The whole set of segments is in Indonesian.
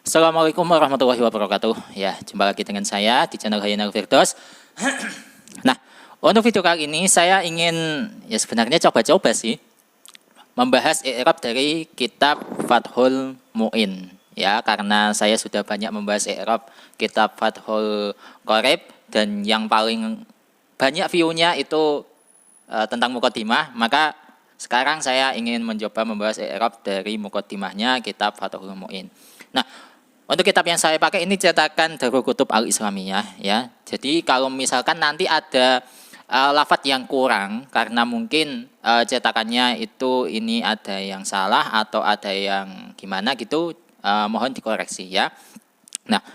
Assalamualaikum warahmatullahi wabarakatuh. Ya, jumpa lagi dengan saya di channel Hayatul Firdaus. Nah, untuk video kali ini saya ingin sebenarnya coba-coba sih membahas i'rab dari kitab Fathul Mu'in. Ya, karena saya sudah banyak membahas i'rab kitab Fathul Qorib dan yang paling banyak view-nya itu tentang muqaddimah, maka sekarang saya ingin mencoba membahas i'rab dari muqaddimahnya kitab Fathul Mu'in. Nah, untuk kitab yang saya pakai ini cetakan Darul Kutub Al-Islamiyah ya. Jadi kalau misalkan nanti ada lafadz yang kurang karena mungkin cetakannya itu ini ada yang salah atau ada yang gimana gitu, mohon dikoreksi ya. Nah,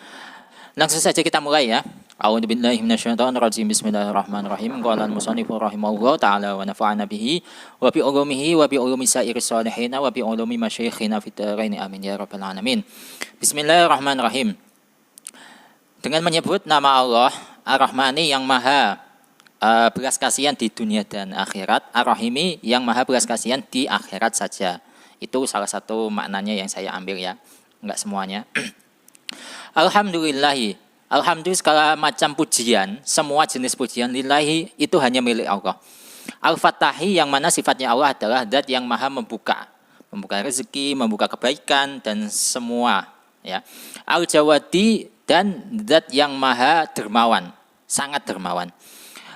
langsung saja kita mulai ya. A'udzubillahi minasyaitonirrajim. Bismillahirrahmanirrahim. Qala al-musannifu rahimahullahu ta'ala wa nafa'ana bihi wa bi ulumihi wa bi ulumi sa'iris shalihin wa bi ulumi masyayikhina fid dharain amin ya rabbal alamin. Bismillahirrahmanirrahim. Dengan menyebut nama Allah Ar-Rahmani yang maha belas kasihan di dunia dan akhirat, Ar-Rahimi yang maha belas kasihan di akhirat saja. Itu salah satu maknanya yang saya ambil ya, enggak semuanya. Alhamdulillahi, alhamdulillah segala macam pujian, semua jenis pujian lillahi itu hanya milik Allah. Al-Fatahi yang mana sifatnya Allah adalah zat yang maha membuka rezeki, membuka kebaikan dan semua ya. Al-Jawadi dan zat yang maha dermawan, sangat dermawan.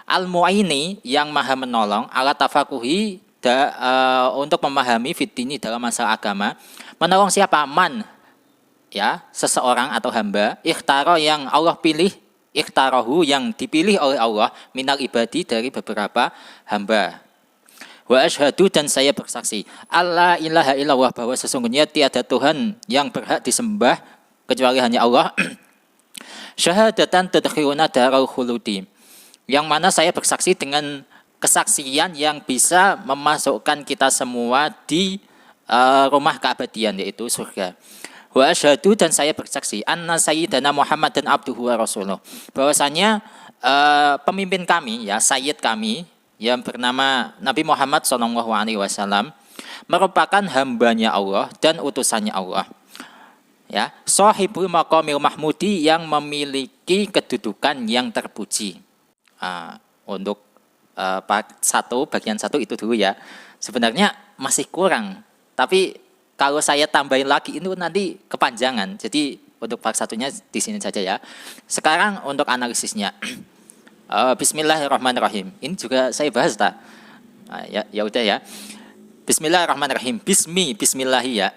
Al-Mu'ini yang maha menolong, ala tafakuhi untuk memahami fitini dalam masalah agama. Menolong siapa? Man, ya, seseorang atau hamba, ikhtaro yang Allah pilih, ikhtarohu yang dipilih oleh Allah, minal ibadi dari beberapa hamba. Wa asyhadu dan saya bersaksi, alla ilaha illallah bahwa sesungguhnya tiada Tuhan yang berhak disembah kecuali hanya Allah. Syahadatan tadkhiluna darul khuludi, yang mana saya bersaksi dengan kesaksian yang bisa memasukkan kita semua di rumah keabadian, yaitu surga. Wa asyhadu dan saya bersaksi anna sayyidana Muhammad dan abduhu wa rasuluh, bahwasanya pemimpin kami ya, sayyid kami yang bernama Nabi Muhammad SAW merupakan hambanya Allah dan utusannya Allah. Ya, sahibul maqamil mahmudi yang memiliki kedudukan yang terpuji. Untuk part 1 bagian 1 itu dulu ya. Sebenarnya masih kurang, tapi kalau saya tambahin lagi itu nanti kepanjangan. Jadi untuk part 1-nya di sini saja ya. Sekarang untuk analisisnya. Bismillahirrahmanirrahim. Ini juga saya bahas tak? Ya udah ya. Bismillahirrahmanirrahim. Bismillahi ya.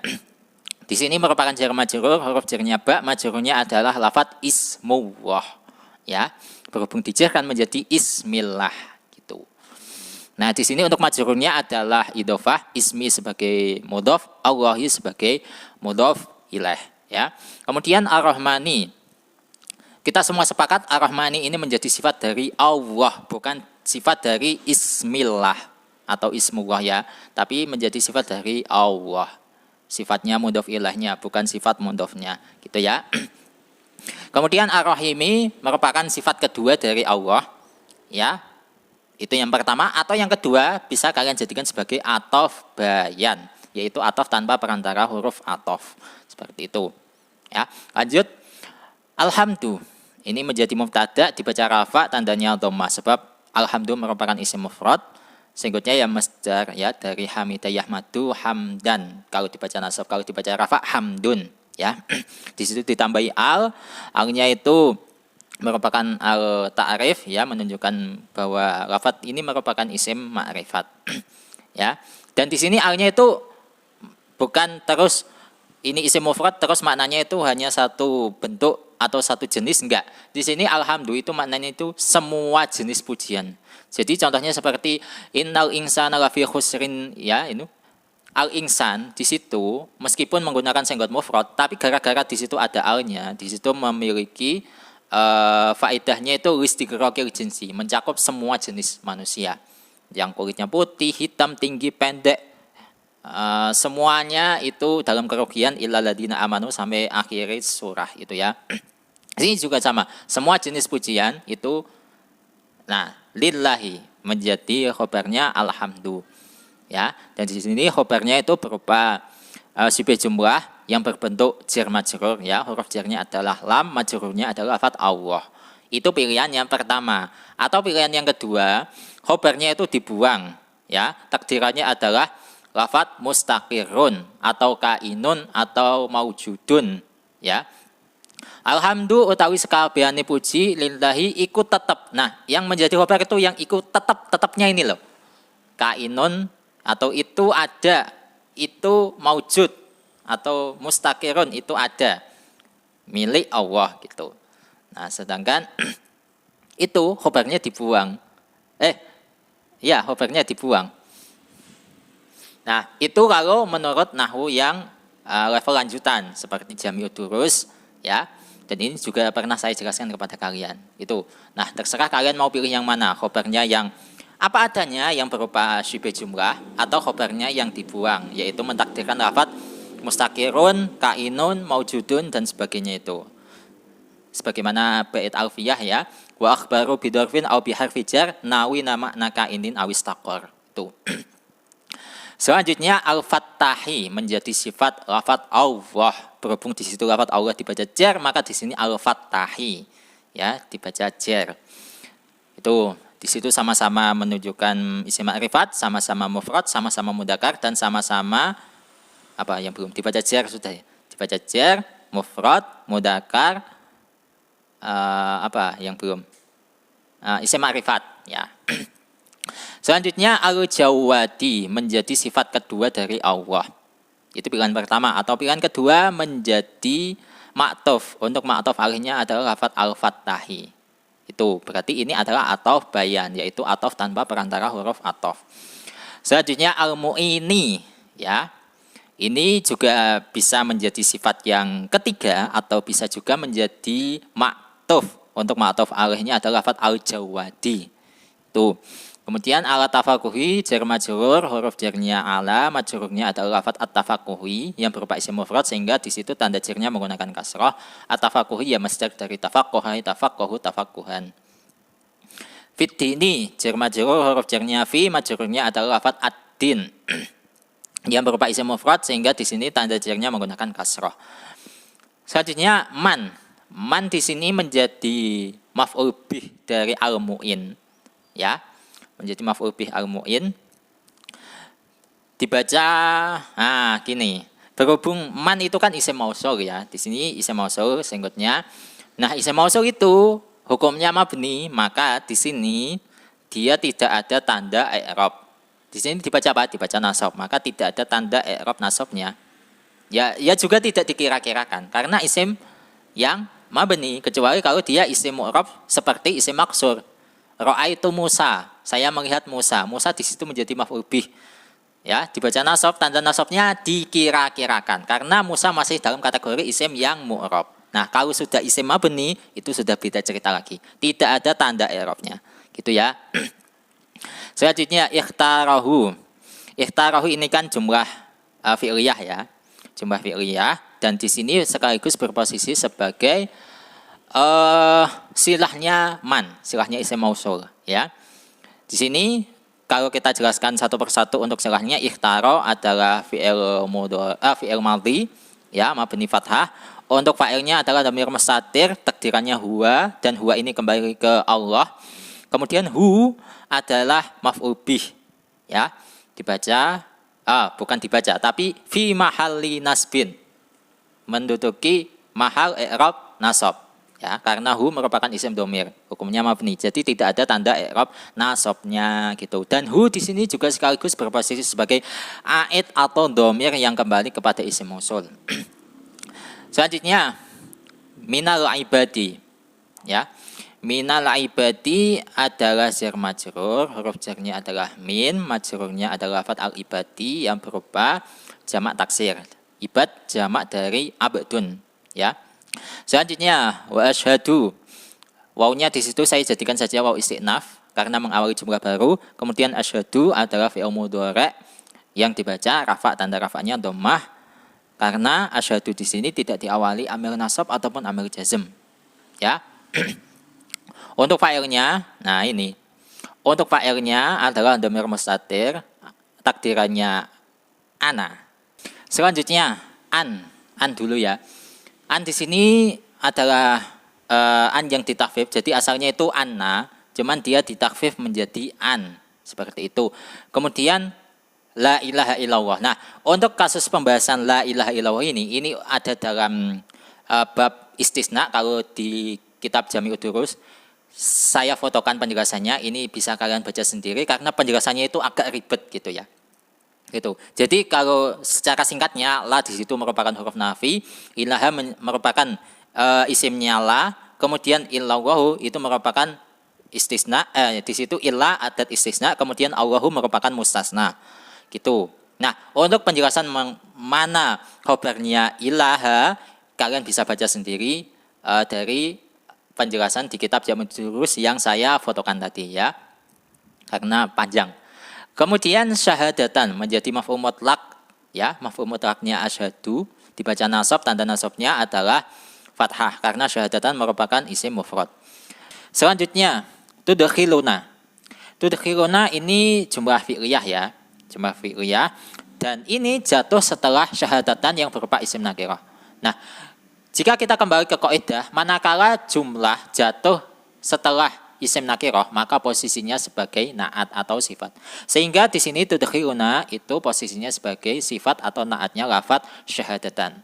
Di sini merupakan jar majrur, huruf jarnya ba, majrurnya adalah lafadz ismullah ya. Berhubung dijar kan menjadi ismillah gitu. Nah, di sini untuk majrurnya adalah idhofah, ismi sebagai mudhof, Allahi sebagai mudhof ilaih ya. Kemudian Ar-Rahmani. Kita semua sepakat Ar-Rahmani ini menjadi sifat dari Allah, bukan sifat dari ismillah atau ismullah ya, tapi menjadi sifat dari Allah. Sifatnya mudhof ilaihnya, bukan sifat mudhofnya gitu ya. Kemudian Ar-Rahimi merupakan sifat kedua dari Allah ya. Itu yang pertama, atau yang kedua bisa kalian jadikan sebagai atof bayan, yaitu atof tanpa perantara huruf atof. Seperti itu. Ya, lanjut. Alhamdu. Ini menjadi mubtada dibaca rafa tandanya dhammah sebab alhamdu merupakan isim mufrad. Singkatnya ya masdar ya dari hamidah yahmadu hamdan. Kalau dibaca nasab, kalau dibaca rafa hamdun ya. Di situ ditambahi al-nya itu merupakan al-ta'rif ya, menunjukkan bahwa lafadz ini merupakan isim ma'rifat ya. Dan di sini al-nya itu bukan terus ini isim mufrad terus maknanya itu hanya satu bentuk atau satu jenis, enggak. Di sini alhamdulillah itu maknanya itu semua jenis pujian. Jadi contohnya seperti innal insana lafi khusrin ya, itu al-insan di situ meskipun menggunakan senggot mufrad tapi gara-gara di situ ada al-nya, di situ memiliki faedahnya itu listighraqil jinsi, mencakup semua jenis manusia. Yang kulitnya putih, hitam, tinggi, pendek, semuanya itu dalam kerugian illal ladzina amanu sampai akhir surah itu ya. Ini juga sama, semua jenis pujian itu nah lillahi menjadi khobarnya alhamdu ya. Dan di sini khobarnya itu berupa sifat jumlah yang berbentuk jar majrur ya, huruf jarnya adalah lam, majrurnya adalah lafaz Allah. Itu pilihan yang pertama. Atau pilihan yang kedua, khobarnya itu dibuang ya, takdirannya adalah lafaz mustaqirun atau kainun atau maujudun ya. Alhamdulillah utawi sekabehane puji lillahi ikut tetap. Nah, yang menjadi khobar itu yang ikut tetapnya ini loh. Kainun atau itu ada, itu maujud atau mustaqirun itu ada milik Allah gitu. Nah, sedangkan itu khobarnya dibuang. Ya, khobarnya dibuang. Nah, itu kalau menurut nahwu yang level lanjutan seperti Jami'ud Durus ya. Dan ini juga pernah saya jelaskan kepada kalian. Itu. Nah, terserah kalian mau pilih yang mana, khobarnya yang apa adanya yang berupa syibeh jumlah atau khobarnya yang dibuang, yaitu mentakdirkan lafaz mustaqirun, kainun, maujudun dan sebagainya itu. Sebagaimana bait alfiyah ya, wa akhbaru bidorfin au biharfi jar nawi nama nakainin awistaqor. Itu. Selanjutnya al-fattahi menjadi sifat lafaz Allah. Berhubung di situ lafaz Allah dibaca jar, maka di sini al-fattahi ya dibaca jar. Itu di situ sama-sama menunjukkan isim ma'rifat, sama-sama mufrad, sama-sama mudzakkar dan sama-sama apa yang belum dibaca jar sudah ya. Dibaca jar, mufrad, mudzakkar, apa yang belum? Isim ma'rifat ya. Selanjutnya al-jawadi menjadi sifat kedua dari Allah. Itu pilihan pertama. Atau pilihan kedua menjadi ma'tuf. Untuk ma'tuf alihnya adalah lafaz al-fattahi. Itu berarti ini adalah atof bayan, yaitu atof tanpa perantara huruf atof. Selanjutnya al-mu'ini ya. Ini juga bisa menjadi sifat yang ketiga atau bisa juga menjadi ma'tuf. Untuk ma'tuf alihnya adalah lafaz al-jawadi. Itu. Kemudian ala tafakuhi jar majrur, huruf jarnya ala, majrurnya adalah lafaz at-tafakuhi yang berupa isim mufrad sehingga di situ tanda jarnya menggunakan kasrah. At-tafakuhi ya masdar dari tafaqquha, tafaqquhu, tafaqquhan. Fiddini jar majrur, huruf jarnya fi, majrurnya adalah lafaz ad-din yang berupa isim mufrad sehingga di sini tanda jarnya menggunakan kasrah. Selanjutnya man. Man di sini menjadi maf'ul bih dari al-mu'in. Ya. Menjadi maf'ul bih al-mu'in. Dibaca gini. Berhubung man itu kan isim mausul ya. Di sini isim mausul senggotnya. Nah, isim mausul itu hukumnya mabni, maka di sini dia tidak ada tanda i'rab. Di sini dibaca apa? Dibaca nasab, maka tidak ada tanda i'rab nasabnya. Ya juga tidak dikira-kirakan karena isim yang mabni, kecuali kalau dia isim mu'rab seperti isim maksur. Ra'aitu Musa, saya melihat Musa. Musa di situ menjadi maf'ul bih. Ya, dibaca nasab, tanda nasabnya dikira-kirakan karena Musa masih dalam kategori isim yang mu'rab. Nah, kalau sudah isim mabni itu sudah beda cerita lagi. Tidak ada tanda i'rabnya. Gitu ya. Selanjutnya ikhtarahu. Ikhtarahu ini kan jumlah fi'liyah ya. Jumlah fi'liyah dan di sini sekaligus berposisi sebagai silahnya man, silahnya isim mausul ya. Di sini kalau kita jelaskan satu persatu untuk silahnya, ikhtaro adalah fi'il madhi ya, mabni fathah. Untuk fa'ilnya adalah dhamir mustatir, takdirannya huwa dan huwa ini kembali ke Allah. Kemudian hu adalah maf'ul bih ya. Dibaca bukan dibaca tapi fi mahalli nasbin. Menduduki mahal i'rab nasab. Ya, karena hu merupakan isim domir, hukumnya mabni. Jadi tidak ada tanda i'rab nasabnya gitu. Dan hu di sini juga sekaligus berposisi sebagai aid atau domir yang kembali kepada isim mausul. Selanjutnya minal ibadi. Ya. Minal ibadi adalah jar majrur, huruf jarnya adalah min, majrurnya adalah lafaz al ibadi yang berupa jamak taksir. Ibad jamak dari abdun, ya. Selanjutnya wa asyhadu. Wawnya di situ saya jadikan saja waw istinaf karena mengawali jumlah baru. Kemudian asyhadu adalah fi'il mudhari' yang dibaca rafa, tanda rafanya dhammah karena asyhadu di sini tidak diawali amil nasab ataupun amil jazm. Ya. Untuk fa'ilnya, nah ini. Untuk fa'ilnya adalah dhamir mustatir, takdirannya ana. Selanjutnya an. an dulu ya. An di sini adalah an yang ditakfif. Jadi asalnya itu anna, cuman dia ditakfif menjadi an seperti itu. Kemudian la ilaha illallah. Nah, untuk kasus pembahasan la ilaha illallah ini ada dalam bab istisna. Kalau di kitab Jami'ud Durus saya fotokan penjelasannya, ini bisa kalian baca sendiri karena penjelasannya itu agak ribet gitu ya. Gitu. Jadi kalau secara singkatnya la di situ merupakan huruf nafi, ilaha merupakan isimnya la, kemudian illallahu itu merupakan istisna, di situ illa adat istisna, kemudian Allahu merupakan mustasna. Gitu. Nah, untuk penjelasan mana khobarnya ilaha, kalian bisa baca sendiri dari penjelasan di kitab Jami'ud Durus yang saya fotokan tadi ya, karena panjang. Kemudian syahadatan menjadi maf'ul mutlaq ya, maf'ul mutlaqnya asyhadu dibaca nasab, tanda nasabnya adalah fathah karena syahadatan merupakan isim mufrad. Selanjutnya tudkhiluna. Tudkhiluna ini jumlah fi'liyah ya, jumlah fi'liyah, dan ini jatuh setelah syahadatan yang berupa isim nakirah. Nah, jika kita kembali ke kaidah, manakala jumlah jatuh setelah isim nakirah, maka posisinya sebagai naat atau sifat. Sehingga di sini tudkhiluna itu posisinya sebagai sifat atau naatnya lafaz syahadatan.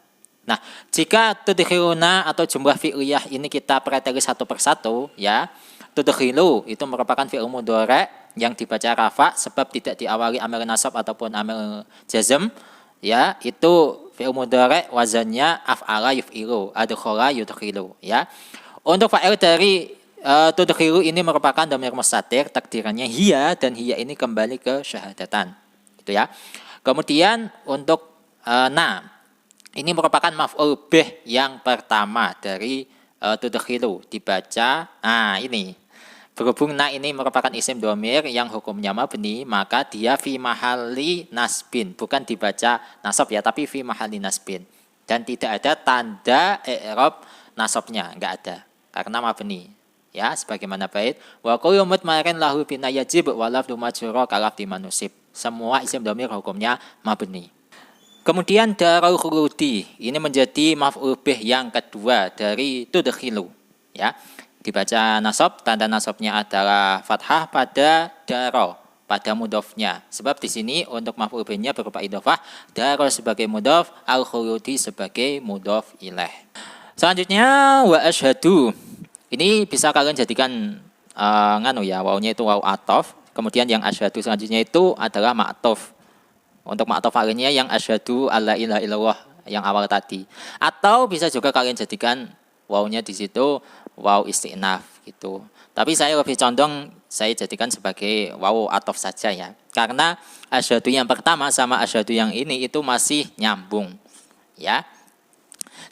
Nah, jika tudkhiluna atau jumlah fi'liyah ini kita perhatikan satu persatu ya, tudkhilu itu merupakan fi'il mudhari' yang dibaca rafa sebab tidak diawali amil nasab ataupun amil jazm. Ya, itu fi'il mudhari' wazannya af'ala yuf'ilu, adkhala yudkhilu ya. Untuk fa'il dari tudkhilu ini merupakan dhamir mustatir, takdirannya hiya, dan hiya ini kembali ke syahadatan. Gitu ya. Kemudian untuk na ini merupakan maf'ul bih yang pertama dari tudkhilu dibaca ini. Berhubung na ini merupakan isim dhamir yang hukumnya mabni, maka dia fi mahali nasbin, bukan dibaca nasab ya, tapi fi mahali nasbin. Dan tidak ada tanda i'rab nasabnya, enggak ada, karena mabni. Ya, sebagaimana bait wa kullu mutmarin lahu bina yajib wa lafdhu majrur kalafdi manusib. Semua isim dhamir hukumnya mabni. Kemudian darul khuludi, ini menjadi maf'ul bih yang kedua dari tudkhilu ya. Dibaca nasab, tanda nasabnya adalah fathah pada daro, pada mudhofnya. Sebab di sini untuk maf'ul bihnya berupa idhofah, daro sebagai mudhof, al-khuludi sebagai mudhof ilaih. Selanjutnya wa asyhadu. Ini bisa kalian jadikan wawnya itu waw atof. Kemudian yang asyhadu selanjutnya itu adalah ma'tof. Untuk ma'tof akhirnya yang asyhadu alla ilaha illallah yang awal tadi. Atau bisa juga kalian jadikan wawnya di situ waw istinaf gitu. Tapi saya lebih condong saya jadikan sebagai waw atof saja ya. Karena asyhadu yang pertama sama asyhadu yang ini itu masih nyambung. Ya.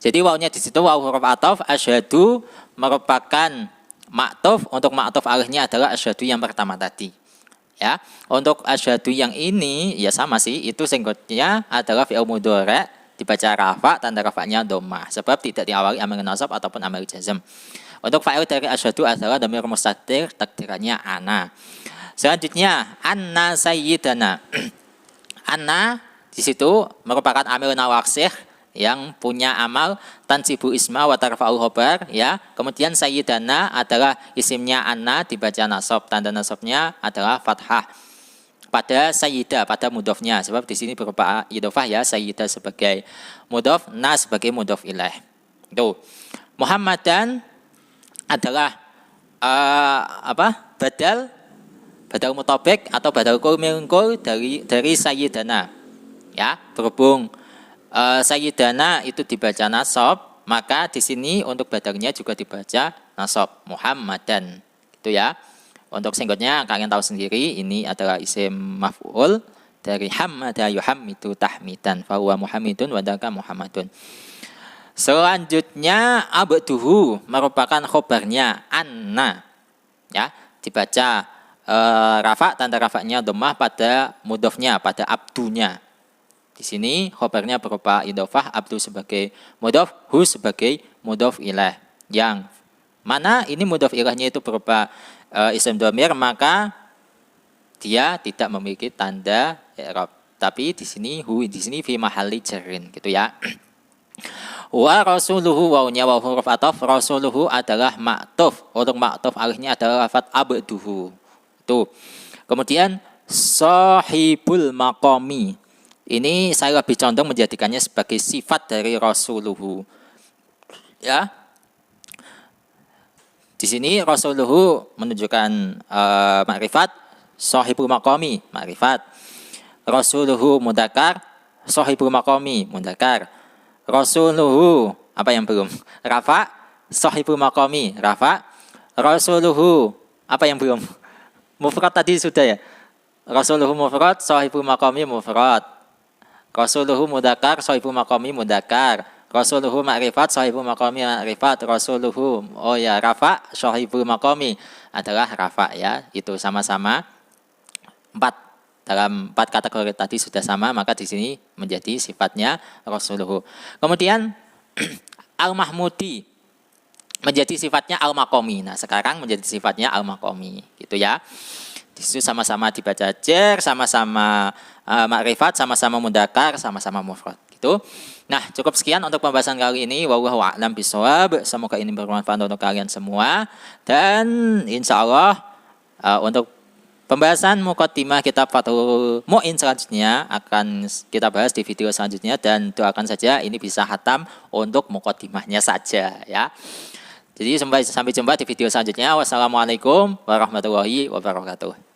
Jadi wawnya di situ waw huruf atof, asyhadu merupakan ma'tof, untuk ma'tof alihnya adalah asyhadu yang pertama tadi. Ya. Untuk asyhadu yang ini ya sama sih, itu senggotnya adalah fi'il mudhari' dibaca rafa, tanda rafanya dhammah sebab tidak diawali amil nasab ataupun amil jazm. Untuk fa'il dari asyhadu adalah dhamir mustatir, takdirannya ana. Selanjutnya anna sayyidana. Anna di situ merupakan amil nawaksih yang punya amal tansibu isma wa tarfa'ul khobar ya. Kemudian sayyidana adalah isimnya anna dibaca nasab, tanda nasabnya adalah fathah pada sayyidah, pada mudhofnya, sebab di sini berupa idhofah ya, sayyidah sebagai mudhof, na sebagai mudhof ilaih. Tuh. Muhammadan adalah badal mutabik atau badal kul mingkul dari sayyidana. Ya, berhubung sayyidana itu dibaca nasab, maka di sini untuk badalnya juga dibaca nasab, Muhammadan. Gitu ya. Untuk singgotnya kalian tahu sendiri, ini adalah isim maf'ul dari hamada yuhammidu tahmidan, fa huwa muhammidun wa dzaka muhammadun. Selanjutnya abduhu merupakan khobarnya anna. Ya, dibaca rafa, tanda rafanya dhammah pada mudhofnya, pada abdunya. Di sini khobarnya berupa idhofah, abdu sebagai mudhof, hu sebagai mudhof ilaih. Yang mana ini mudhof ilaihnya itu berupa isim dhamir, maka dia tidak memiliki tanda i'rab. Tapi di sini hu di sini fi mahalli jarrin gitu ya. Wa rasuluhu wawnya waw huruf ataf, rasuluhu adalah ma'tuf. Untuk ma'tuf alihnya adalah lafaz abduhu. Tuh. Kemudian sahibul maqami. Ini saya lebih condong menjadikannya sebagai sifat dari rasuluhu. Ya. Di sini rasuluhu menunjukkan makrifat, sahibul maqami makrifat. Rasuluhu mudzakkar, sahibul maqami mudzakkar. Rasuluhu apa yang belum? Rafa, sahibul maqami rafa. Rasuluhu apa yang belum? Mufrad tadi sudah ya. Rasuluhu mufrad, sahibul maqami mufrad. Rasuluhu mudzakkar, sahibul maqami mudzakkar. Rasuluhu makrifat, sahibul maqami makrifat. Rasuluhu, oh ya, rafa, sahibul maqami adalah rafa ya. Itu sama-sama 4. Dalam 4 kategori tadi sudah sama, maka di sini menjadi sifatnya rasuluhu. Kemudian al-mahmudi menjadi sifatnya al-maqami. Nah, sekarang menjadi sifatnya al-maqami, gitu ya. Di situ sama-sama dibaca jar, sama-sama makrifat, sama-sama mudzakkar, sama-sama mufrad, gitu. Nah, cukup sekian untuk pembahasan kali ini. Wallahu a'lam bishawab. Semoga ini bermanfaat untuk kalian semua. Dan insya Allah untuk pembahasan muqaddimah kitab Fathul Mu'in selanjutnya akan kita bahas di video selanjutnya. Dan doakan saja ini bisa khatam untuk muqaddimahnya saja ya. Jadi sampai jumpa di video selanjutnya. Wassalamualaikum warahmatullahi wabarakatuh.